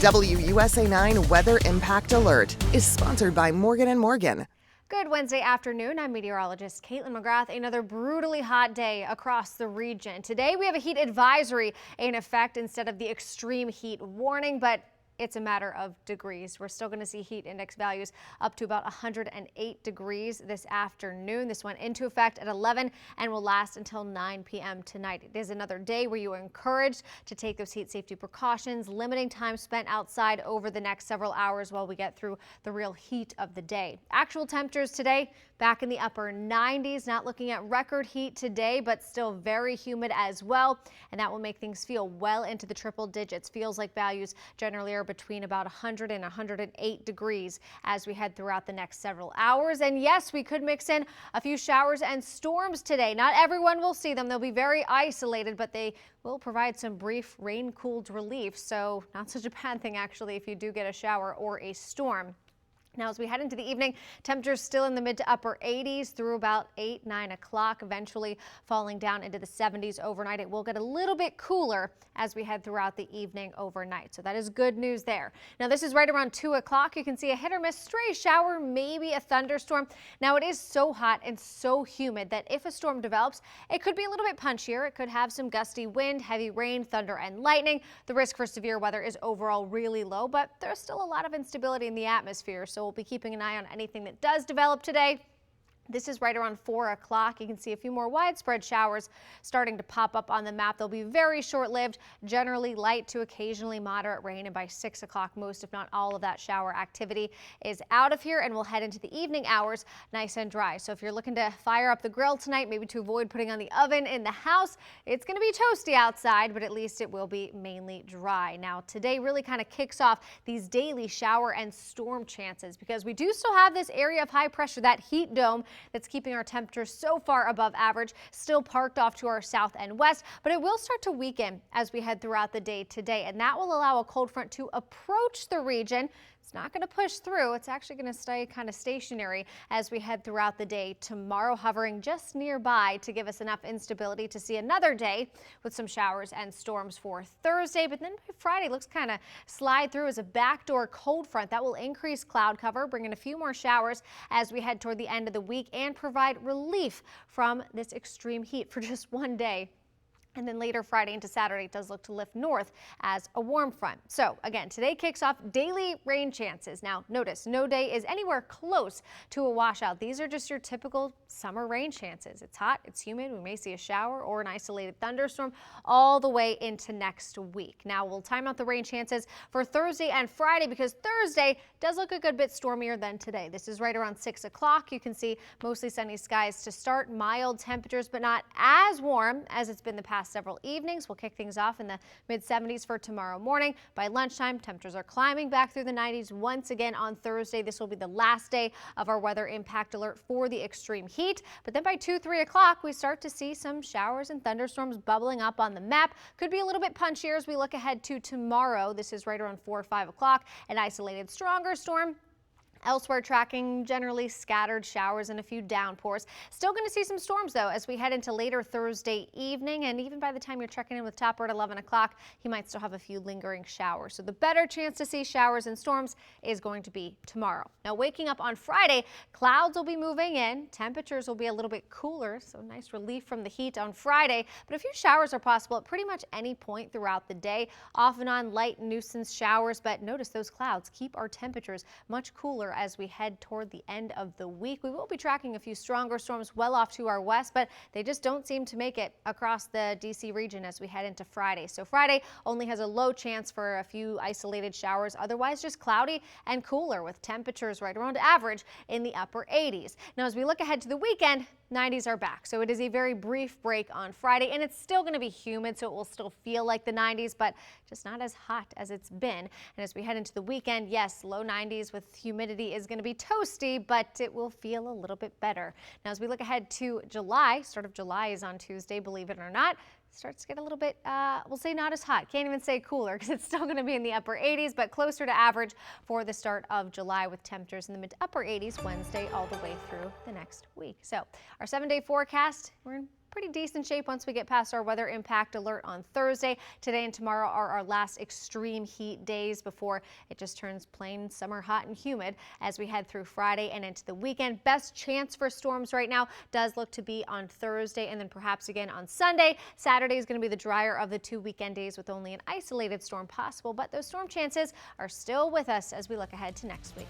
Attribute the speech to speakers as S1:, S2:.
S1: WUSA 9 Weather Impact Alert is sponsored by Morgan & Morgan.
S2: Good Wednesday afternoon. I'm meteorologist Caitlin McGrath. Another brutally hot day across the region. Today we have a heat advisory in effect instead of the extreme heat warning, but it's a matter of degrees. We're still going to see heat index values up to about 108 degrees this afternoon. This went into effect at 11 and will last until 9 p.m. tonight. It is another day where you are encouraged to take those heat safety precautions, limiting time spent outside over the next several hours while we get through the real heat of the day. Actual temperatures today back in the upper 90s, not looking at record heat today, but still very humid as well. And that will make things feel well into the triple digits. Feels like values generally are between about 100 and 108 degrees as we head throughout the next several hours. And yes, we could mix in a few showers and storms today. Not everyone will see them. They'll be very isolated, but they will provide some brief rain-cooled relief. So not such a bad thing, actually, if you do get a shower or a storm. Now, as we head into the evening, temperatures still in the mid to upper 80s through about 8, 9 o'clock, eventually falling down into the 70s overnight. It will get a little bit cooler as we head throughout the evening overnight. So that is good news there. Now, this is right around 2 o'clock. You can see a hit or miss stray shower, maybe a thunderstorm. Now, it is so hot and so humid that if a storm develops, it could be a little bit punchier. It could have some gusty wind, heavy rain, thunder, and lightning. The risk for severe weather is overall really low, but there's still a lot of instability in the atmosphere. So we'll be keeping an eye on anything that does develop today. This is right around 4 o'clock. You can see a few more widespread showers starting to pop up on the map. They'll be very short-lived, generally light to occasionally moderate rain. And by 6 o'clock, most if not all of that shower activity is out of here, and we'll head into the evening hours nice and dry. So if you're looking to fire up the grill tonight, maybe to avoid putting on the oven in the house, it's going to be toasty outside, but at least it will be mainly dry. Now, today really kind of kicks off these daily shower and storm chances because we do still have this area of high pressure, that heat dome, that's keeping our temperatures so far above average, still parked off to our south and west, but it will start to weaken as we head throughout the day today, and that will allow a cold front to approach the region. It's not going to push through. It's actually going to stay kind of stationary as we head throughout the day tomorrow, hovering just nearby to give us enough instability to see another day with some showers and storms for Thursday. But then by Friday, looks kind of slide through as a backdoor cold front that will increase cloud cover, bring in a few more showers as we head toward the end of the week and provide relief from this extreme heat for just one day. And then later Friday into Saturday, it does look to lift north as a warm front. So again, today kicks off daily rain chances. Now notice, no day is anywhere close to a washout. These are just your typical summer rain chances. It's hot, it's humid. We may see a shower or an isolated thunderstorm all the way into next week. Now we'll time out the rain chances for Thursday and Friday because Thursday does look a good bit stormier than today. This is right around 6 o'clock. You can see mostly sunny skies to start, mild temperatures, but not as warm as it's been the past several evenings. We'll kick things off in the mid-70s for tomorrow morning. By lunchtime, temperatures are climbing back through the 90s once again on Thursday. This will be the last day of our weather impact alert for the extreme heat. But then by 2, 3 o'clock, we start to see some showers and thunderstorms bubbling up on the map. Could be a little bit punchier as we look ahead to tomorrow. This is right around 4 or 5 o'clock. An isolated stronger storm. Elsewhere, tracking generally scattered showers and a few downpours. Still going to see some storms, though, as we head into later Thursday evening. And even by the time you're checking in with Topper at 11 o'clock, you might still have a few lingering showers. So the better chance to see showers and storms is going to be tomorrow. Now, waking up on Friday, clouds will be moving in. Temperatures will be a little bit cooler, so nice relief from the heat on Friday. But a few showers are possible at pretty much any point throughout the day. Off and on light nuisance showers, but notice those clouds keep our temperatures much cooler as we head toward the end of the week. We will be tracking a few stronger storms well off to our west, but they just don't seem to make it across the DC region as we head into Friday. So Friday only has a low chance for a few isolated showers, otherwise just cloudy and cooler with temperatures right around average in the upper 80s. Now, as we look ahead to the weekend, 90s are back. So it is a very brief break on Friday, and it's still going to be humid, so it will still feel like the 90s, but just not as hot as it's been. And as we head into the weekend, yes, low 90s with humidity is going to be toasty, but it will feel a little bit better. Now, as we look ahead to July, start of July is on Tuesday, believe it or not. Starts to get a little bit, we'll say not as hot. Can't even say cooler because it's still going to be in the upper 80s, but closer to average for the start of July with temperatures in the mid to upper 80s Wednesday all the way through the next week. So our 7-day forecast, we're in pretty decent shape once we get past our weather impact alert on Thursday. Today and tomorrow are our last extreme heat days before it just turns plain summer hot and humid as we head through Friday and into the weekend. Best chance for storms right now does look to be on Thursday and then perhaps again on Sunday. Saturday is going to be the drier of the 2 weekend days with only an isolated storm possible, but those storm chances are still with us as we look ahead to next week.